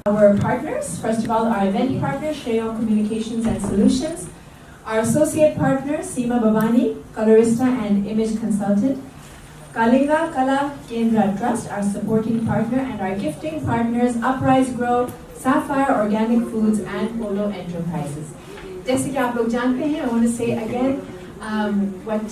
Our partners, first of all, our event partner, Shreyo Communications and Solutions. Our associate partner, Seema Bhavani, colorista and image consultant. Kalinga Kala Kendra Trust, our supporting partner, and our gifting partners, Uprise Grow, Sapphire Organic Foods, and Polo Enterprises. जैसे कि आप लोग जानते हैं, I want to say again what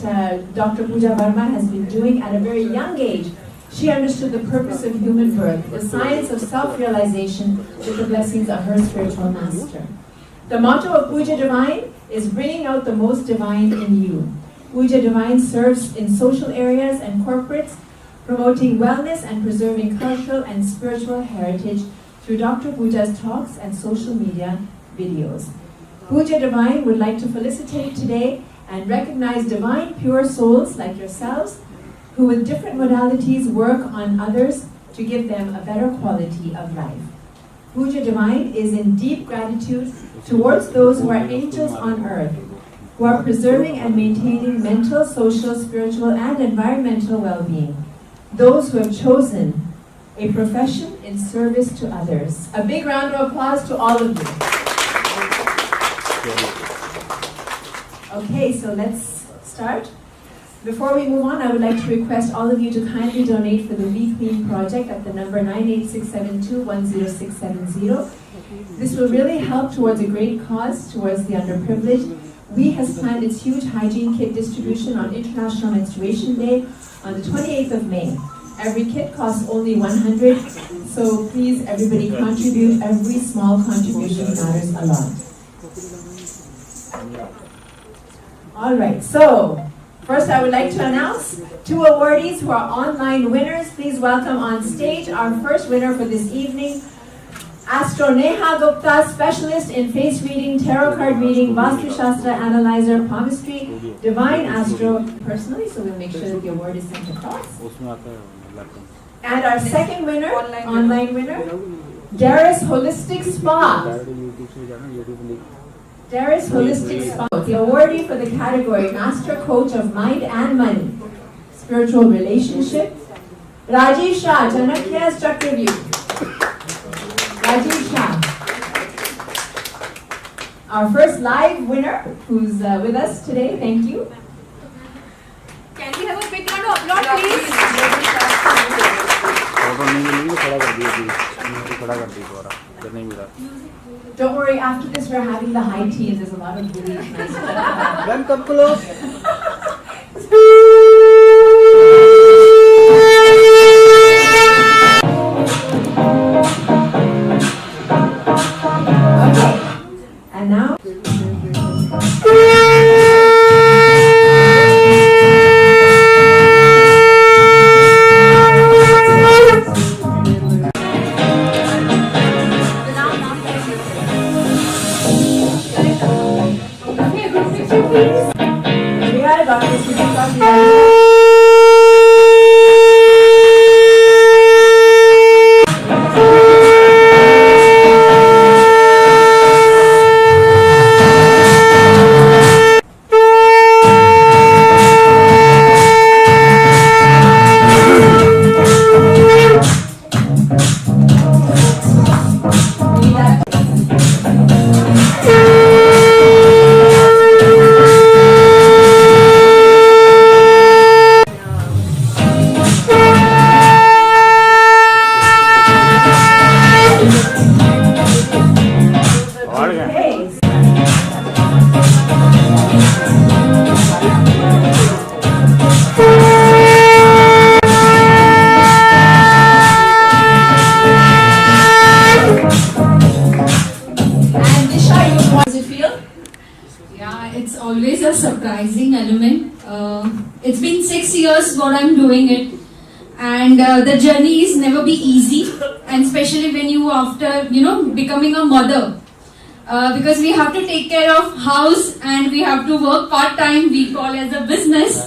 Dr. Pooja Verma has been doing at a very young age. She understood the purpose of human birth, the science of self-realization with the blessings of her spiritual master. The motto of Puja Divine is bringing out the most divine in you. Puja Divine serves in social areas and corporates, promoting wellness and preserving cultural and spiritual heritage through Dr. Pooja's talks and social media videos. Puja Divine would like to felicitate today and recognize divine pure souls like yourselves who with different modalities work on others to give them a better quality of life. Puja Divine is in deep gratitude towards those who are angels on earth, who are preserving and maintaining mental, social, spiritual, and environmental well-being. Those who have chosen a profession in service to others. A big round of applause to all of you. Okay, so let's start. Before we move on, I would like to request all of you to kindly donate for the We Clean project at the number 98672-10670. This will really help towards a great cause, towards the underprivileged. We has planned its huge hygiene kit distribution on International Menstruation Day on the 28th of May. Every kit costs only 100, so please everybody contribute. Every small contribution matters a lot. All right, so first I would like to announce two awardees who are online winners. Please welcome on stage our first winner for this evening, Astro Neha Gupta, specialist in face reading, tarot card reading, Vastu Shastra analyzer, palmistry, divine astro personally, so we'll make sure that the award is sent across. And our second winner, online winner, Darius Holistic Spa. Darius Holistic Spa, the awardee for the category Master Coach of Mind and Money, Spiritual Relationship, Rajiv Shah, Chanakya's Chakravyuh. Rajiv Shah. Our first live winner who's with us today, thank you. Can we have a big round of applause, please? Don't worry, after this we're having the high teas. There's a lot of really nice Okay, and now always a surprising element. It's been 6 years what I'm doing it, and the journey is never be easy, and especially when you after becoming a mother, because we have to take care of house and we have to work part-time, we call as a business.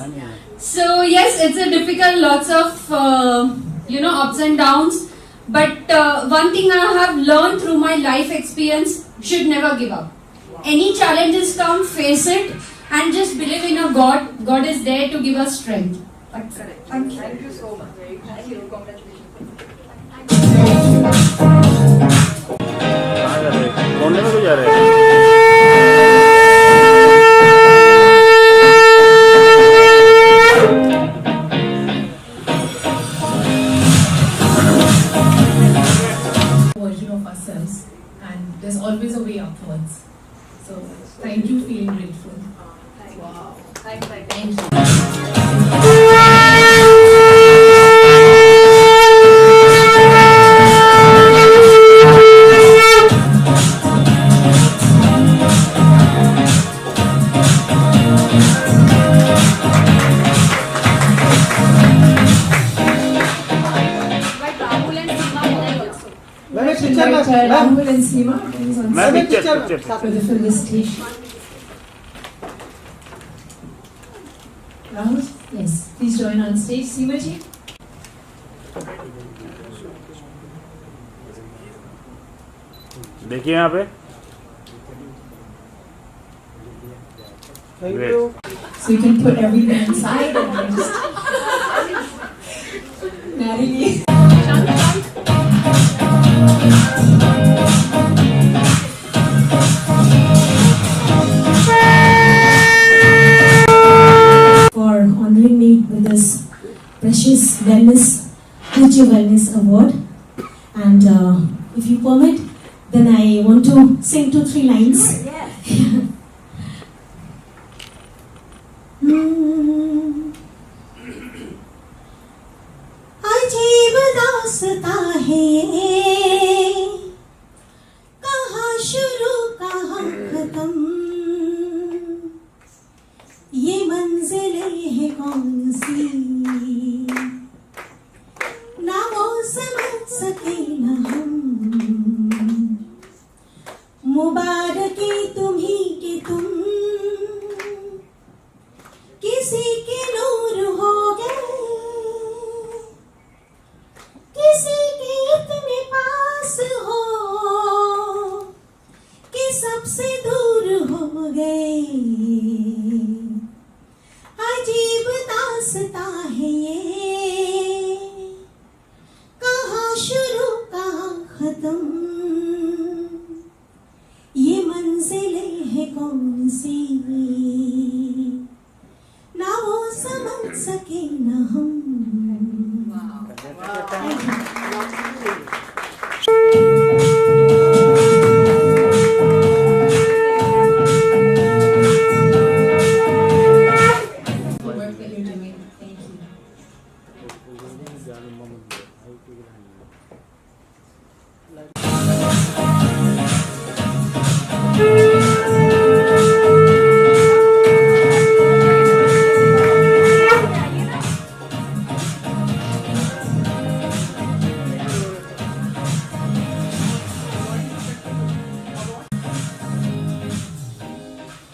So yes, it's a difficult, lots of ups and downs, but one thing I have learned through my life experience, should never give up. Any challenges come, face it, and just believe in a God. God is there to give us strength. That's correct. Thank you. Thank you so much. Thank you. Congratulations. upwards. So thank you, feeling grateful. Wow. Thanks. Thank you. But Rahul and Seema will also. Ma'am एक Invite picture में Rahul and Seema, please on ma'am stage picture for the felicitation. Rahul, yes, please join on stage. Seema ji. देखिए यहाँ पे thank Great. You So you can put everything inside and then just Natalie. For honoring me with this precious Future Wellness Award. And if you permit, then I want to sing 2-3 lines. अजीब दास्ता है ये, कहाँ शुरू कहाँ खत्म, ये मंजिलें है कौन सी, ना वो समझ सके ना हम, मुबारकी तुम्ही के तुम किसी के नूर हो गए, किसी के इतने पास हो कि सबसे दूर हो गए। अजीब दास्ता है ये, कहाँ शुरू कहाँ खत्म, ये मंजिलें है कौन सी, ना वो समझ सके ना हम। The work that you're doing, thank you.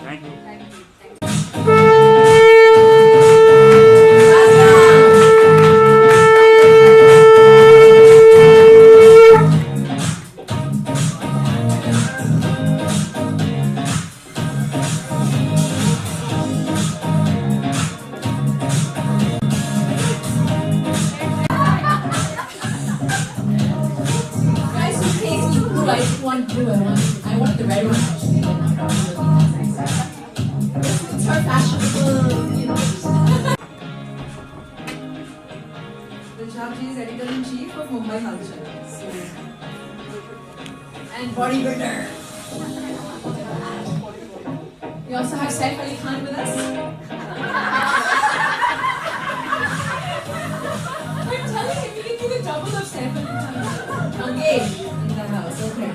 Thank you Guys, who takes me blue? I just want blue. I want the red one actually. It's our fashionable, you know. Punjabji is editor-in-chief of Mumbai Culture. So, and bodybuilder. We also have Saif Ali Khan with us. I'm telling you, we can do the double of Saif Ali Khan. Engaged in the house, okay.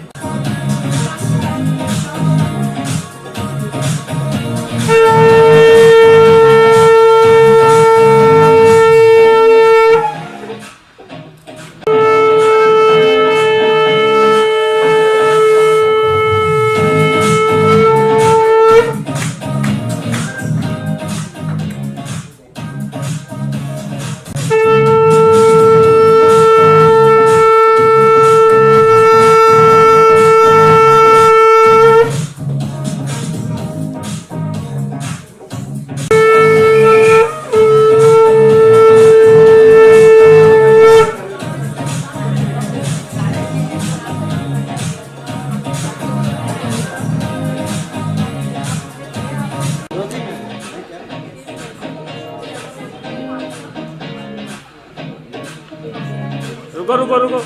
रुको रुको रुको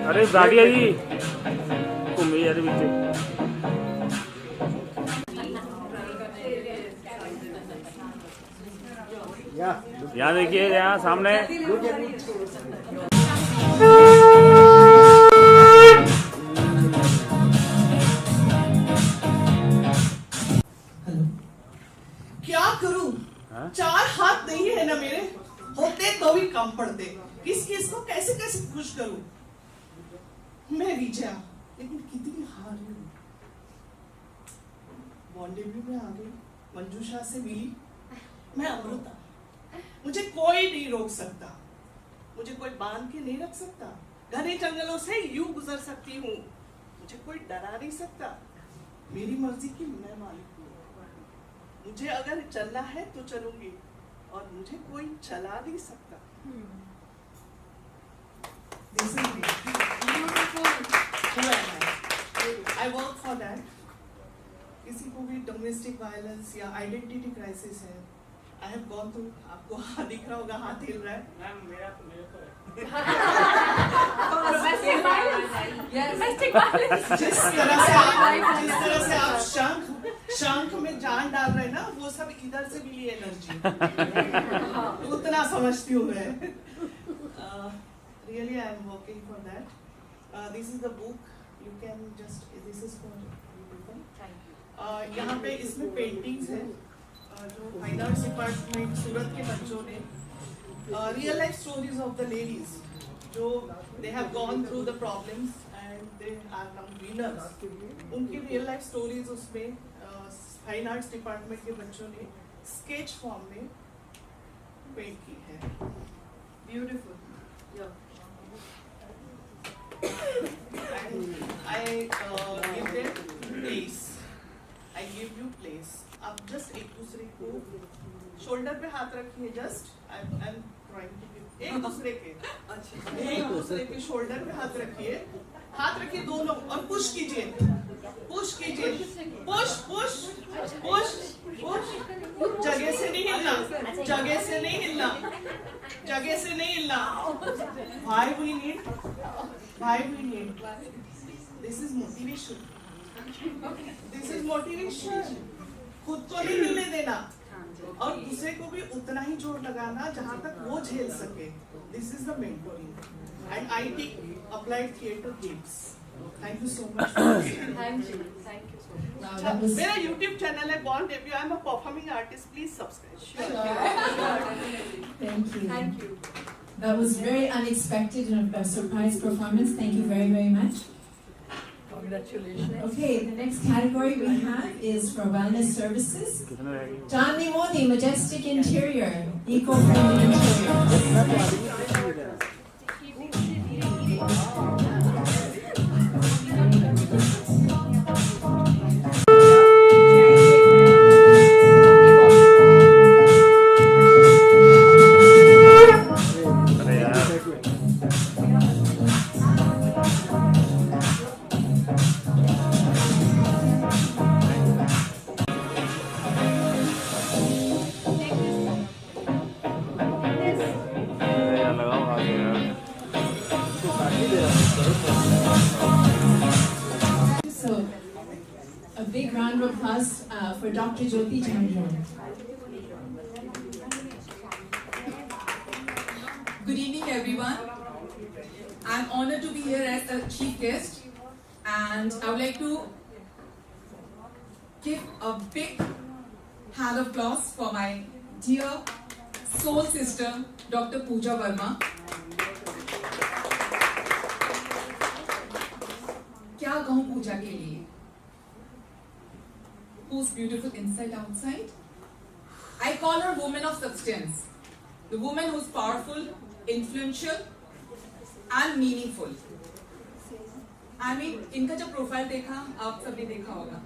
अरे गाड़ी आई घूमी यार पीछे यहाँ देखिए, यहाँ सामने हेलो। क्या करूं? हाँ? 4 हाथ नहीं है ना मेरे, होते तो भी कम पड़ते। किस किस को कैसे कैसे खुश करूं? मैं विजया, लेकिन कितनी हारी हूं। बॉन्डेबी में आ गई, मंजूषा से मिली, मैं अमृता। मुझे कोई नहीं रोक सकता, मुझे कोई बांध के नहीं रख सकता। घने जंगलों से यूं गुजर सकती हूँ, मुझे कोई डरा नहीं सकता। मेरी मर्जी की मैं मालिक हूँ। मुझे अगर चलना है तो चलूंगी, और मुझे कोई चला नहीं सकता। This is beautiful. Who am I? I work for that. किसी को भी डोमेस्टिक वायलेंस या आइडेंटिटी क्राइसिस है, I have gone through. आपको हाथ दिख रहा होगा, हाथ हिल रहा है। Domestic violence. Domestic violence. जिस तरह से आप शंख में जान डाल रहे हैं ना, वो सब इधर से मिली एनर्जी। उतना समझती हूँ मैं। Really, I am working for that. This is the book. You can just. This is for you people. Thank you. यहाँ पे इसमें पेंटिंग्स हैं जो फाइन आर्ट्स डिपार्टमेंट सूरत के बच्चों ने real life stories of the ladies जो they have gone through the problems and they are now winners, उनकी रियल लाइफ स्टोरीज उसमें फाइन आर्ट्स डिपार्टमेंट के बच्चों ने स्केच फॉर्म में पेंट की है। Beautiful. I give them place. I give you place. आप जस्ट एक दूसरे को शोल्डर पे हाथ रखिए। Just I am trying to give एक दूसरे के शोल्डर पे हाथ रखिए दोनों, और पुश कीजिए, पुश पुश पुश पुश। जगह से नहीं हिलना, जगह से नहीं हिलना। Why we need? This is motivation. खुद को नहीं हिलने देना, और दूसरे को भी उतना ही जोर लगाना जहां तक वो झेल सके। This is the mentoring, and I take applied theatre games. Thank you so much. Thank you so much. Wow, that was मेरा YouTube चैनल है Born Debut. I am a performing artist. Please subscribe. thank you. Thank you. That was very unexpected and a surprise performance. Thank you very, very much. Congratulations. Okay, the next category we have is for wellness services. कितने रहेगी? Chandni Modi, Majestic Interior, Eco-Friendly Interior. अरे यार, लगाओ आगे यार। So, a big round of applause for Dr. Jyoti Chandran. Good evening, everyone. I'm honored to be here as a chief guest, and I would like to give a big hand of applause for my dear soul sister, Dr. Pooja Verma. क्या कहूँ पूजा के लिए? Who's beautiful inside, outside? I call her woman of substance. The woman who's powerful, influential, and meaningful. I mean, इनका जब profile देखा, आप सबने देखा होगा.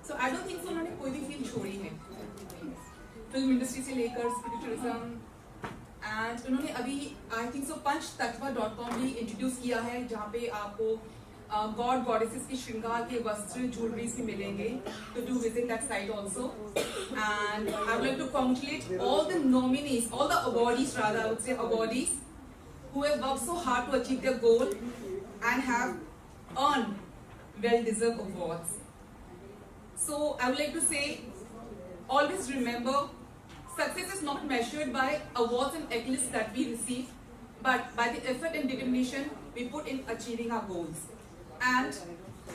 So I don't think so उन्होंने कोई भी फील्ड छोड़ी है. फिल्म इंडस्ट्री से लेकर स्पिरिचुअलिज्म, एंड उन्होंने अभी आई थिंक सो पंचतत्वा.com भी इंट्रोड्यूस किया है, जहाँ पे आपको गॉड गॉडेसेस की श्रृंगार के वस्त्र ज्वेलरीज भी मिलेंगे. तो do visit that site also. And I would like to congratulate all the nominees, all the awardees rather, I would say awardees, who have worked so hard to achieve their goal and have earned well-deserved awards. So I would like to say, always remember, success is not measured by awards and accolades that we receive, but by the effort and determination we put in achieving our goals. And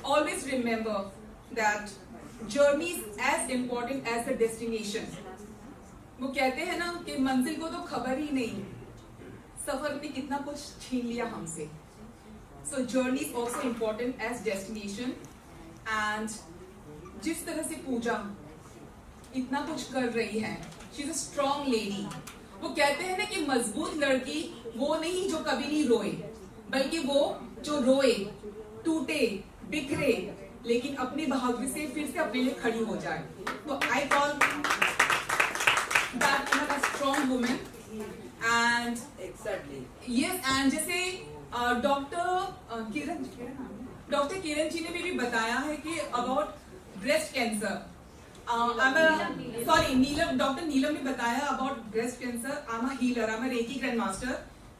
always remember that journey is as important as the destination. वो कहते हैं ना कि मंजिल को तो खबर ही नहीं, सफर ने कितना कुछ छीन लिया हमसे. So journey is also important as destination. And जिस तरह से पूजा इतना कुछ कर रही है, she is a strong lady. वो कहते हैं ना कि मजबूत लड़की वो नहीं जो कभी नहीं रोए, बल्कि वो जो रोए, टूटे, बिखरे, लेकिन अपनी बहादुरी से फिर से अपने लिए खड़ी हो जाए. तो I call that woman a strong woman. And Exactly. Yes, and जैसे डॉक्टर किरण जी ने भी बताया है कि अबाउट ब्रेस्ट कैंसर. डॉक्टर नीलम ने बताया about breast cancer. I am a healer, I am a reiki grand master.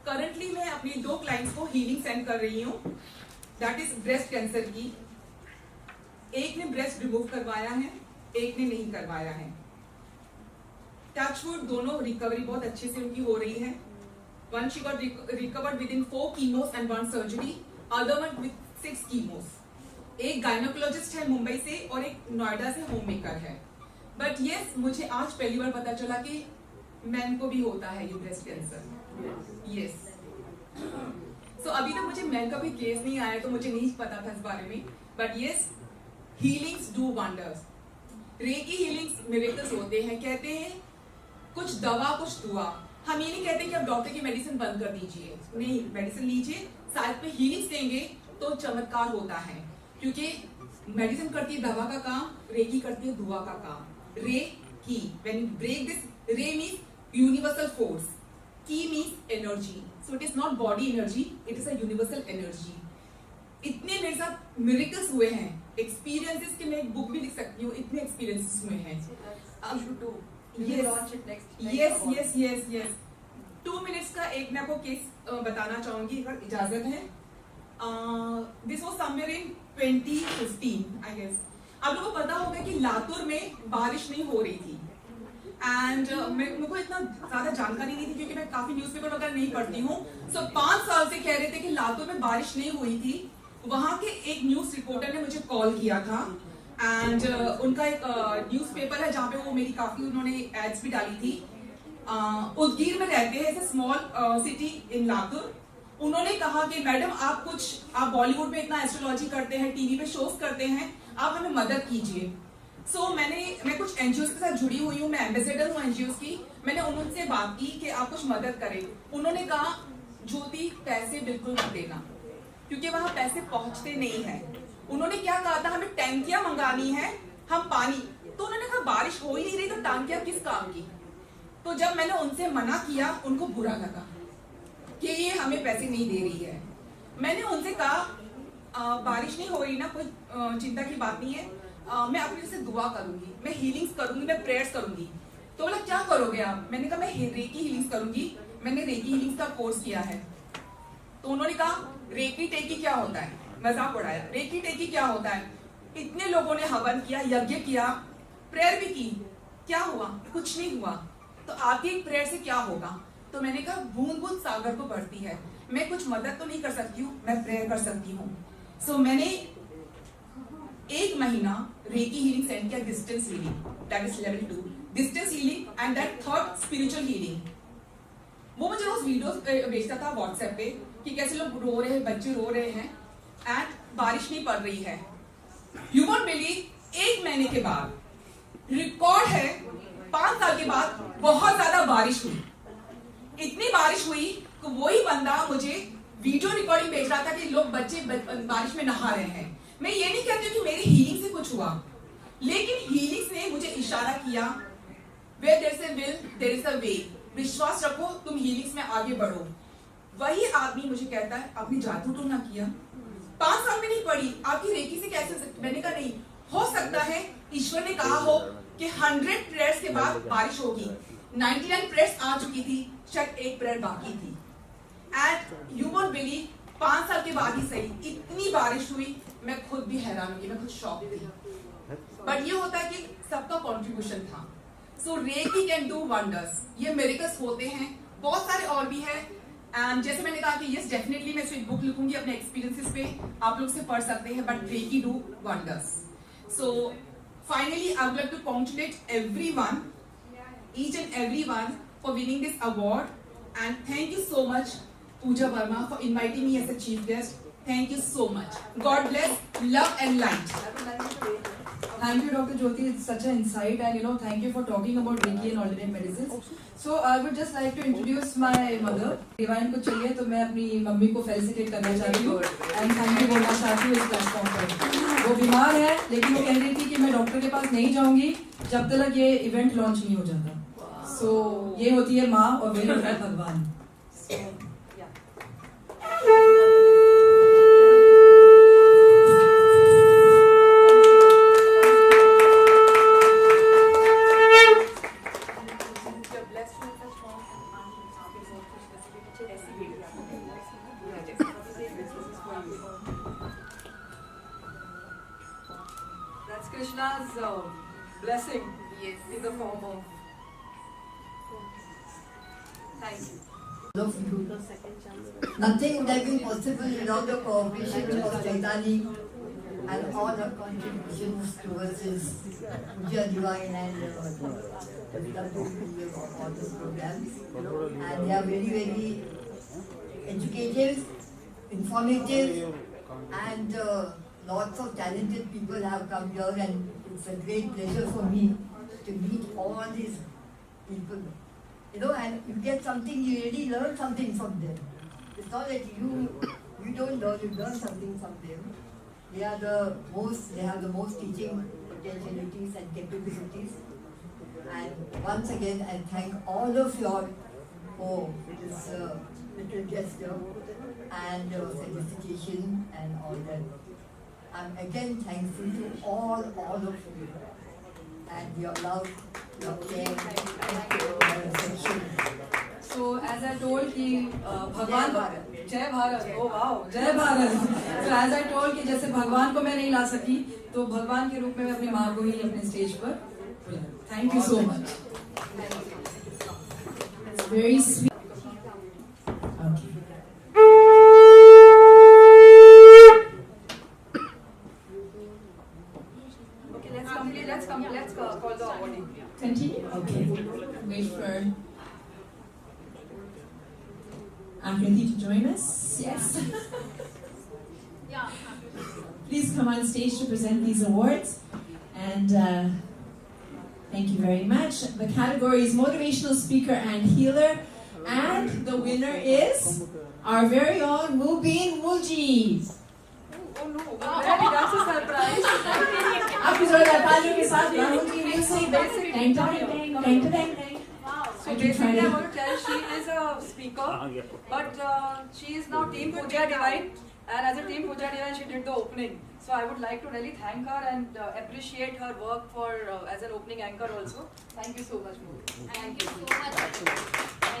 Currently मैं अपनी 2 क्लाइंट्स को हीलिंग सेंड कर रही हूँ, दैट इज ब्रेस्ट कैंसर की. एक ने ब्रेस्ट रिमूव करवाया है, एक ने नहीं करवाया है. टचवुड दोनों रिकवरी बहुत अच्छे से उनकी हो रही है. One she got recovered within 4 chemos and 1 surgery, other one with 6 chemos. एक गायनोकोलॉजिस्ट है मुंबई से और एक नोएडा से होम मेकर है. बट यस, मुझे आज पहली बार पता चला कि मैन को भी होता है ये ब्रेस्ट कैंसर. यस. सो अभी तक मुझे मैन का भी केस नहीं आया, तो मुझे नहीं पता था इस बारे में. But yes, healings do wonders. Reiki healings miracles होते हैं. कहते हैं कुछ दवा कुछ दुआ. हम ये नहीं कहते कि आप डॉक्टर की मेडिसिन बंद कर दीजिए, नहीं, मेडिसिन लीजिए, साथ में हीलिंग्स देंगे तो चमत्कार होता है. क्योंकि मेडिसिन करती है दवा का काम, रेकी करती है दुआ का काम. रे की, व्हेन यू ब्रेक दिस, रे मींस यूनिवर्सल फोर्स, की means energy. So it is not body energy, it is a universal energy. इतने मेरे साथ मिरेकल्स हुए हैं, एक्सपीरियंसेस के मैं एक बुक भी लिख सकती हूँ, इतने एक्सपीरियंसेस हुए हैं. यस. 2 मिनट्स का एक मैं आपको केस बताना चाहूंगी अगर इजाजत है. This was somewhere in 2015 I guess. आप लोगों को पता होगा कि लातूर में बारिश नहीं हो रही थी. एंड मेरे को इतना ज्यादा जानकारी नहीं थी क्योंकि मैं काफी न्यूज़पेपर वगैरह नहीं पढ़ती हूँ. सो 5 साल से कह रहे थे कि लातूर में बारिश नहीं हुई थी. वहां के एक न्यूज रिपोर्टर ने मुझे कॉल किया था. एंड उनका एक न्यूज़पेपर है जहाँ पे वो मेरी काफी उन्होंने एड्स भी डाली थी. उदगीर में रहते हैं, स्मॉल सिटी इन लातूर. उन्होंने कहा कि मैडम आप बॉलीवुड में इतना एस्ट्रोलॉजी करते हैं, टीवी पे शोज करते हैं, आप हमें मदद कीजिए. सो मैं कुछ एनजीओ के साथ जुड़ी हुई हूँ, मैं एम्बेसडर हूँ एनजीओ की. मैंने उनसे बात की कि आप कुछ मदद करें. उन्होंने कहा ज्योति पैसे बिल्कुल मत देना क्योंकि वहां पैसे पहुंचते नहीं है. उन्होंने क्या कहा था, हमें टैंकियां मंगानी है, हम पानी. तो उन्होंने कहा बारिश हो ही नहीं रही तो टैंकियां किस काम की. तो जब मैंने उनसे मना किया, उनको बुरा लगा कि ये हमें पैसे नहीं दे रही है. मैंने उनसे कहा बारिश नहीं हो रही ना, कोई चिंता की बात नहीं है, मैं अपने से दुआ करूंगी, मैं हीलिंग्स करूंगी, मैं प्रेयर्स करूंगी. तो बोला क्या करोगे आप. मैंने कहा मैं रेकी हीलिंग्स करूंगी, मैंने रेकी हीलिंग्स का कोर्स किया है. तो उन्होंने कहा रेकी टेकी क्या होता है. मजाक उड़ाया. रेकी टेकी क्या होता है. इतने लोगों ने हवन किया, यज्ञ किया, प्रेयर भी की, क्या हुआ. कुछ नहीं हुआ. तो आपकी एक प्रेयर से क्या होगा. तो मैंने कहा बूंद बूंद सागर को बढ़ती है. मैं कुछ मदद तो नहीं कर सकती हूँ, मैं प्रेयर कर सकती हूँ. सो मैंने 1 महीना रेकी हीलिंग सेंड किया, distance healing, that is level 2 distance healing. And that 3rd spiritual healing. वो मुझे रोज वीडियोस भेजता था व्हाट्सएप पे कि कैसे लोग रो रहे हैं, बच्चे रो रहे हैं एंड बारिश नहीं पड़ रही है. यू वोंट बिलीव, 1 महीने के बाद रिकॉर्ड है 5 साल के बाद बहुत ज्यादा बारिश हुई. इतनी बारिश हुई कि वही बंदा मुझे वीडियो रिकॉर्डिंग भेज रहा था कि लोग बच्चे बारिश में नहा रहे हैं. मैं ये नहीं कहती कि मेरी हीलिंग से कुछ हुआ, लेकिन हीलिंग ने मुझे इशारा किया, where there is a will, there is a way. विश्वास रखो, तुम हीलिंग्स में आगे बढ़ो. वही आदमी मुझे कहता है आपने जादू टोना किया, 5 साल में नहीं पड़ी, आपकी रेकी से कैसे हो सकती. मैंने कहा नहीं हो सकता है, ईश्वर ने कहा हो कि 100 प्रेयर्स के बाद बारिश होगी. 99 प्रेयर्स आ चुकी थी, शायद 1 प्रेयर बाकी थी. एंड यू वोंट बिलीव, 5 साल के बाद ही सही इतनी बारिश हुई. मैं खुद भी हैरान हुई, मैं खुद शॉक थी. बट ये होता है कि सबका कॉन्ट्रीब्यूशन था. So Reiki can do wonders. ये miracles होते हैं, बहुत सारे और भी हैं. And जैसे मैंने कहा कि yes definitely मैं इसमें book लिखूंगी अपने experiences पे, आप लोग से पढ़ सकते हैं. But Reiki do wonders. So finally I would like to congratulate everyone, each and everyone for winning this award. And thank you so much Pooja Verma for inviting me as a chief guest. Thank you so much. God bless, love and light. Thank you, Dr. Jyoti. It's such an insight, and thank you for talking about Reiki and alternate medicines. So I would just like to introduce my mother. Divine को चाहिए तो मैं अपनी mummy को felicitate करना चाहती हूँ and thank you बोलना चाहती हूँ इस प्लेटफॉर्म पर. वो बीमार है लेकिन वो कह रही थी कि मैं डॉक्टर के पास नहीं जाऊंगी जब तक ये इवेंट लॉन्च नहीं हो जाता. So ये होती है माँ और वही होता है भगवान. That's Krishna's blessing in the form of. Thank you. Nothing would have been possible without the cooperation of Chaitani and all her contributions towards his Puja Divine and all those programs. And they are very, very educative, informative, and lots of talented people have come here, and it's a great pleasure for me to meet all these people. And you get something, you really learn something from them. It's not that you don't learn, you learn something from them. They have the most teaching potentialities and capabilities. And once again, I thank all of you all for this little gesture and felicitation and all that. I'm again thankful to all of you and your love, your care, and your affection. So as I told कि भगवान को जय Bharat, oh wow, जय Bharat. So as I told कि जैसे भगवान को मैं नहीं ला सकी तो भगवान के रूप में मैं अपनी माँ को ही अपने स्टेज पर बुलाया. Thank you so much. It's very sweet. Okay. Let's call the awardee. Continue? Okay. Wait for Akriti to join us. Yes. Yeah. Please come on stage to present these awards. And thank you very much. The category is Motivational Speaker and Healer. And the winner is our very own Mubin Mulji. Oh no, really, that's a surprise. आपकी जोरदार तालियों के साथ Rahul ji will say dang dang dang. So basically I want to tell she is a speaker, but she is now Team Puja Divine, and as a Team Puja Divine she did the opening. So I would like to really thank her and appreciate her work for as an opening anchor also. Thank you so much, Modi. Thank you so much.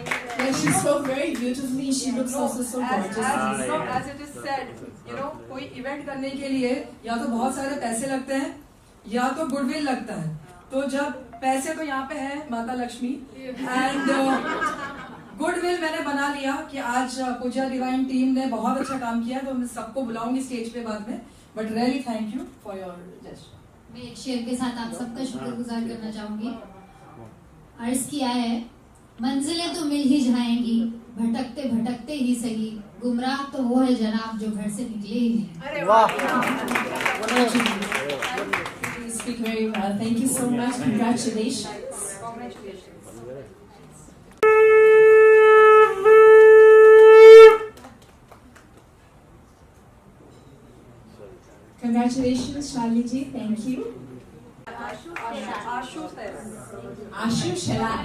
Yeah, she spoke very beautifully. She looks also so gorgeous. As it is said, कोई event करने के लिए या तो बहुत सारे पैसे लगते हैं या तो गुडविल लगता है. तो जब पैसे तो यहाँ पे है माता लक्ष्मी एंड गुडविल मैंने बना लिया कि आज पूजा डिवाइन टीम ने बहुत अच्छा काम किया, तो मैं सबको बुलाऊंगी स्टेज पे बाद में. But really thank you for your gesture. मैं एक शेर के साथ आप सबका शुक्रगुजार करना चाहूंगी. अर्ज किया है, मंजिलें तो मिल ही जाएंगी, भटकते भटकते ही सही, गुमराह तो वो है जनाब जो घर से निकले ही नहीं. अरे वाह. You speak very well. Thank you so much. Congratulations. Congratulations, Shalini ji. Thank you. Ashu Shalak.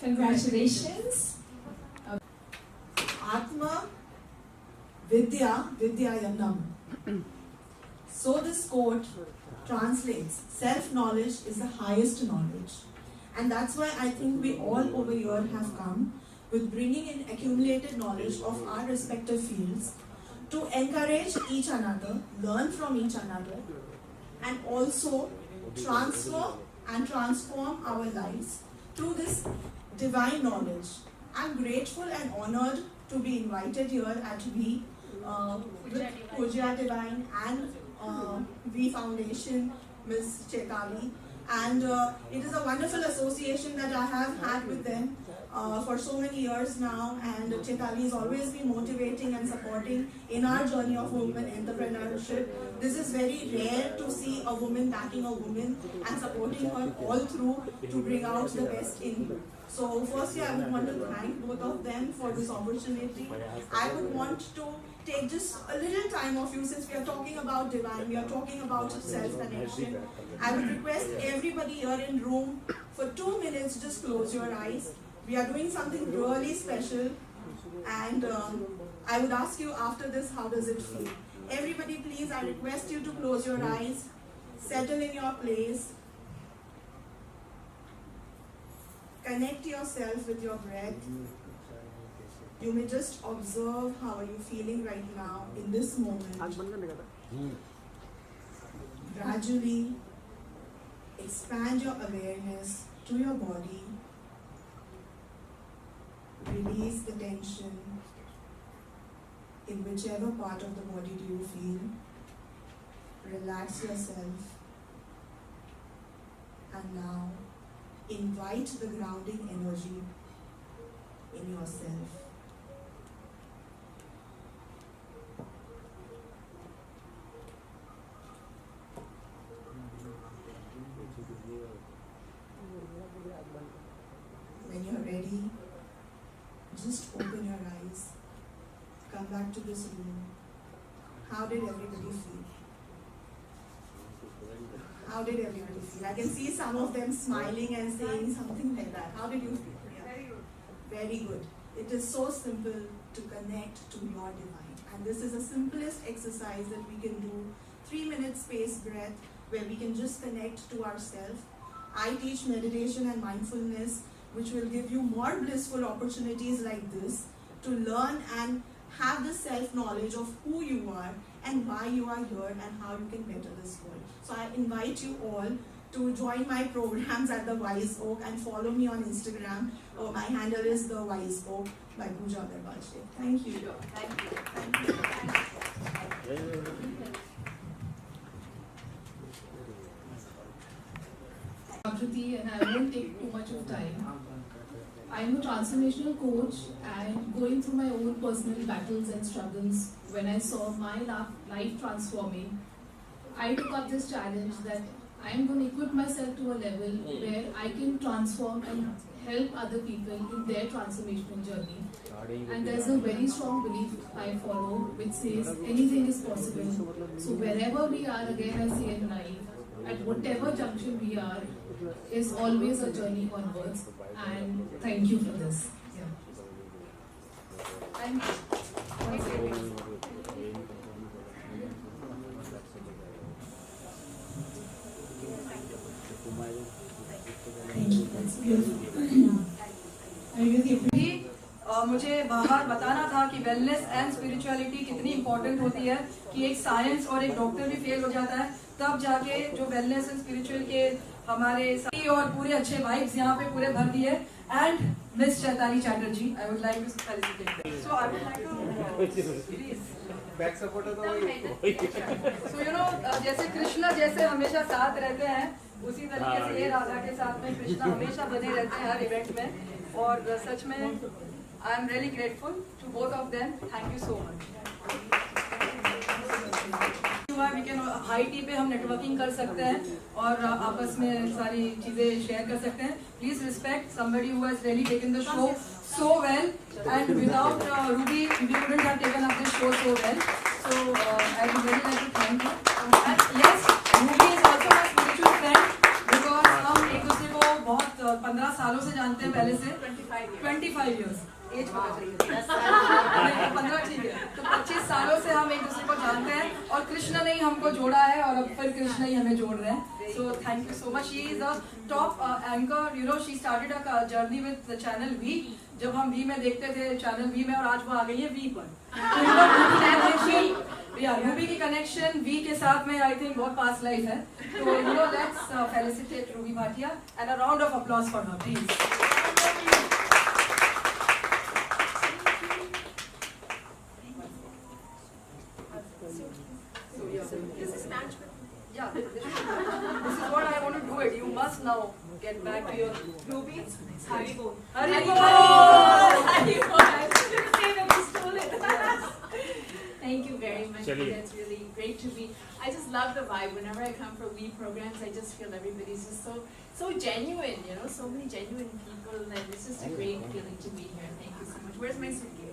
Congratulations. Atma Vidya Vidyayanam. So this quote translates, self-knowledge is the highest knowledge. And that's why I think we all over here have come with bringing in accumulated knowledge of our respective fields to encourage each another, learn from each another, and also transfer and transform our lives through this divine knowledge. I'm grateful and honored to be invited here at V with Pujya Divine and V Foundation, Ms. Chetali. And it is a wonderful association that I have had with them for so many years now, and Chetali has always been motivating and supporting in our journey of women entrepreneurship. This is very rare to see a woman backing a woman and supporting her all through to bring out the best in her. So firstly, I would want to thank both of them for this opportunity. I would want to take just a little time of you, since we are talking about divine, we are talking about self-connection. I would request everybody here in room for 2 minutes, just close your eyes. We are doing something really special, and I would ask you after this, how does it feel? Everybody please, I request you to close your eyes, settle in your place, connect yourself with your breath. You may just observe how are you feeling right now in this moment. Gradually expand your awareness to your body. Release the tension in whichever part of the body do you feel. Relax yourself. And now invite the grounding energy in yourself. When you're ready, just open your eyes. Come back to this room. How did everybody feel? How did everybody feel? I can see some of them smiling and saying something like that. How did you feel? Yeah. Very good. Very good. It is so simple to connect to your divine. And this is the simplest exercise that we can do. 3-minute space breath where we can just connect to ourselves. I teach meditation and mindfulness, which will give you more blissful opportunities like this to learn and have the self-knowledge of who you are and why you are here and how you can better this world. So I invite you all to join my programs at the Wise Oak and follow me on Instagram. My handle is the Wise Oak by Pooja Agarwal. Thank you. Thank you. Thank you. Akriti, and I won't take too much of time. I'm a transformational coach, and going through my own personal battles and struggles, when I saw my life transforming, I took up this challenge that I'm going to equip myself to a level where I can transform and help other people in their transformational journey. And there's a very strong belief I follow which says anything is possible. So wherever we are, again I say in life, at whatever junction we are, is always a journey onwards. And thank you for this. Yeah. Thank you. मुझे बाहर बताना था कि wellness and spirituality कितनी important होती है, कि एक साइंस और एक डॉक्टर भी फेल हो जाता है, तब जाके जो वेलनेस एंड स्पिरिचुअल के हमारे साथी और पूरे अच्छे वाइब्स यहाँ पे पूरे भर दिए. And miss Chaitali Chatterjee, I would like to felicitate. So I would like to please back supporter to so you know, जैसे कृष्णा जैसे हमेशा साथ रहते हैं, उसी तरीके से ये राधा के साथ में कृष्णा हमेशा बने रहते हैं हर इवेंट में. और सच में I am really grateful to both of them. Thank you so much. We can high tea पे हम नेटवर्किंग कर सकते हैं और आपस में सारी चीजें शेयर कर सकते हैं. Please respect somebody who has really taken the show so well, and without Ruby we couldn't have taken up this show so well. So I would really like to thank you. And yes, Ruby is also my spiritual friend because हम एक दूसरे को बहुत 15 सालों से जानते हैं, पहले से 25 years. एज पता चली 15 ठीक है। तो 25 सालों से हम एक दूसरे को जानते हैं और कृष्ण ने ही हमको जोड़ा है और अब फिर कृष्ण ही हमें जोड़ रहे हैं। So thank you so much. She is a top anchor, you know she started a journey with the channel we. जब हम वी में देखते थे चैनल वी में, और आज वो आ गई है वी पर। रूबी की कनेक्शन वी के साथ में आई थिंक बहुत पास्ट लाइफ है। तो you know let's felicitate Ruby Bhatia and a round of applause for her please. Yeah, this is what I want to do it. You must now get back to your Ruby. Hari Bol. Hari Bol. Hari Bol. I was going to say that you stole it. Thank you very much. Chaliye. That's really great to be. I just love the vibe. Whenever I come for We programs, I just feel everybody's just so genuine. You know, so many genuine people, and it's just a great feeling to be here. Thank you so much. Where's my suitcase?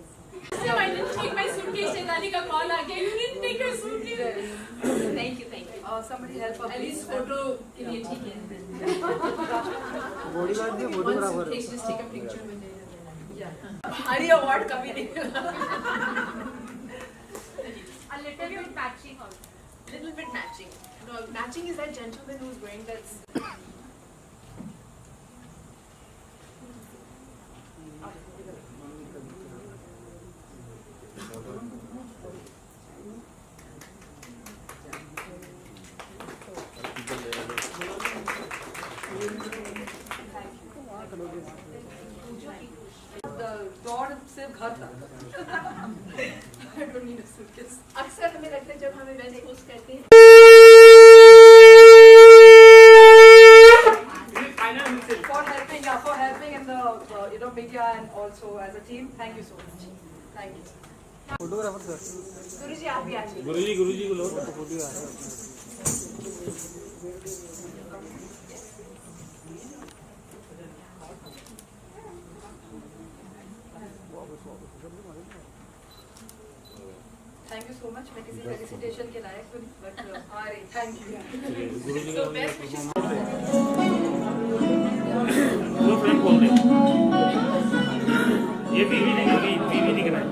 I didn't take my suitcase. Shaitani ka call aa gaya. You didn't take your suitcase. Thank you, thank you. Somebody help her. At least photo के लिए ठीक है. One suitcase, just take a picture with it. Yeah. Hari award कभी नहीं मिला. A little bit matching also. Little bit matching. No, matching is that gentleman who's wearing that. The door सिर्फ घर था. I don't need a suitcase. अक्सर हमें लगता है जब हमें वैसे पोस्ट करते हैं. For helping in the media and also as a team. Thank you so much. Thank you. गुरुजी आप भी आ जाइए. गुरुजी को लो तो फोटो आ Thank you so much. मैं किसी felicitation के लायक तो नहीं, but thank you. Guruji So best wishes. वो फ्रेंड बोल रहे ये बीवी नहीं बीवी दिख रहा है.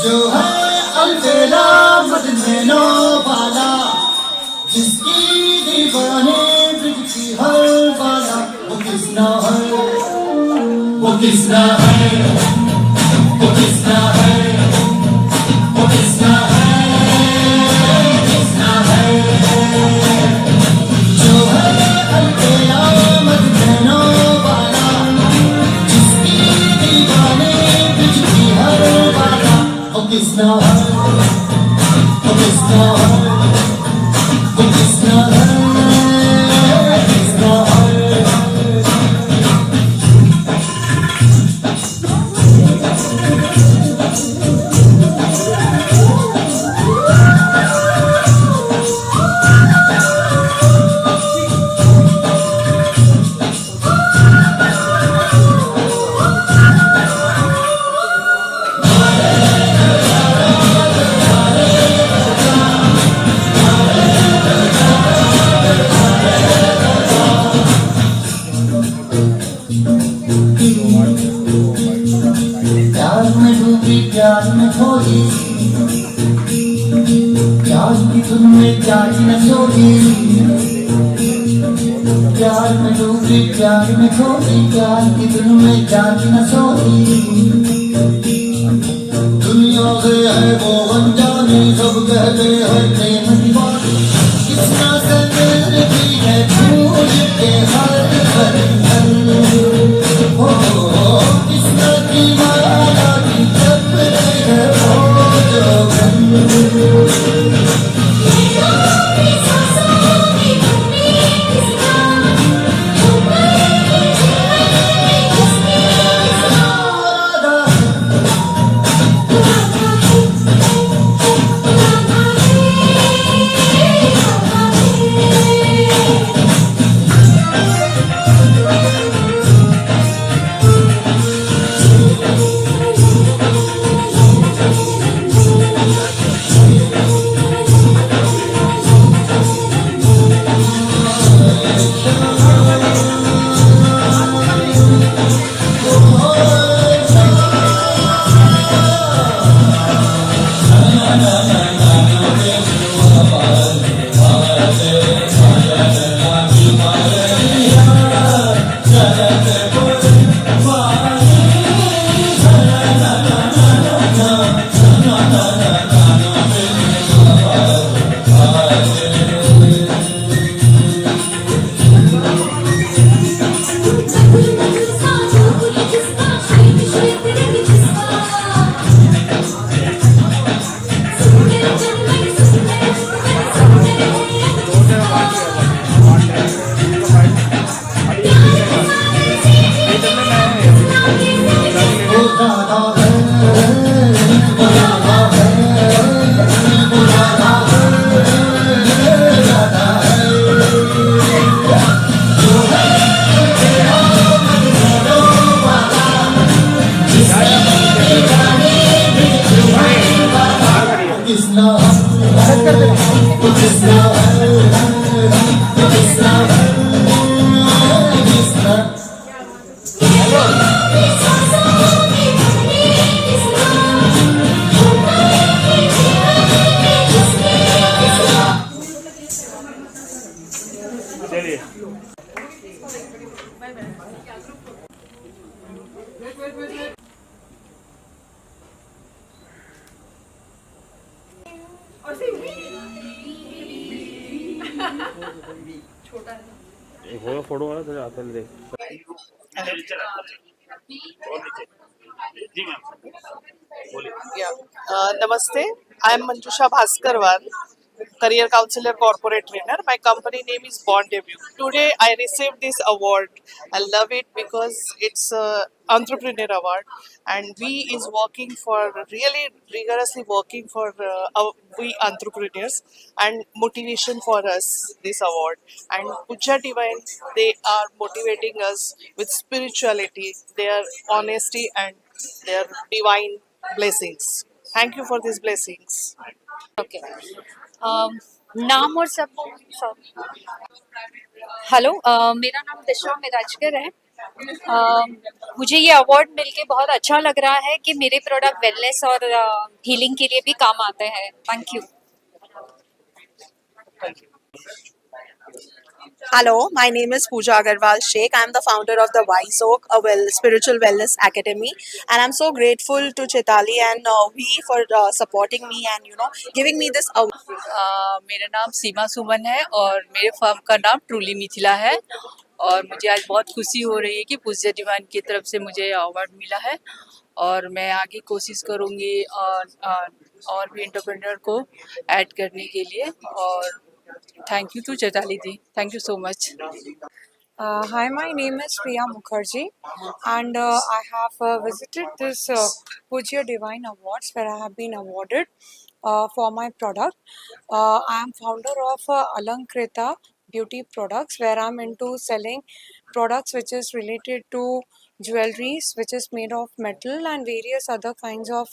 जो है अलबेला मदनो वाला जिसकी दीवानें बिकती हर वाला वो किसना है किसना है, वो किसना है, किसना है, जो है अल्क़यामत नैनों वाला, जिसकी दीवाने बिजली हर वाला, वो किसना है, वो किसना है, वो किसना है, किसना है। प्यार में डूबी प्यार में खोई, प्यार की धुन में प्यार न सोई, प्यार में डूबी प्यार में खोई, प्यार की धुन में प्यार न सोई। दुनिया से है वो अनजाने, सब कहते हैं प्रेम दीवानी, किसना से मिलती है भूल के हर हर हो, किसना की माला की चपले है वो जोगन। चलिए एक होगा फोटो वाला तो आता है देख जी मैम बोलिए। Namaste. I am Manjusha Bhaskarwar, career counselor, corporate trainer. My company name is Bond Debut. Today I received this award. I love it because it's a entrepreneur award, and we is working for really rigorously working for we entrepreneurs and motivation for us this award. And Puja Divine, they are motivating us with spirituality, their honesty and their divine blessings. Thank you for these blessings. Okay नाम और सब hello मेरा नाम दिशा मिराजकर है। मुझे ये award मिलके बहुत अच्छा लग रहा है कि मेरे प्रोडक्ट वेलनेस और हीलिंग के लिए भी काम आते हैं। Thank you. Hello, my name is Pooja Agarwal Sheikh. I'm the founder of the Wise Oak, a spiritual wellness academy, and I'm so grateful to Chitali and we for supporting me and giving me this award. मेरा नाम सीमा सुमन है और मेरे firm का नाम truly Mithila है और मुझे आज बहुत खुशी हो रही है कि पूज्य डिवाइन की तरफ से मुझे अवार्ड मिला है और मैं आगे कोशिश करूँगी और भी एंटरप्रेन्योर को ऐड करने के लिए और thank you to Chaitali di, thank you so much. Hi, my name is Priya Mukherjee, and I have visited this Pujya Divine Awards where I have been awarded for my product. I am founder of Alankrita Beauty Products, where I'm into selling products which is related to jewelries, which is made of metal and various other kinds of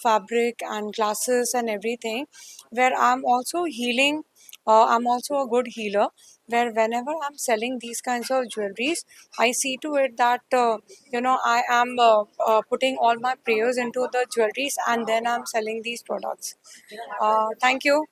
fabric and glasses and everything. Where I'm also healing. I'm also a good healer where whenever I'm selling these kinds of jewelries, I see to it that I am putting all my prayers into the jewelries and then I'm selling these products. Thank you.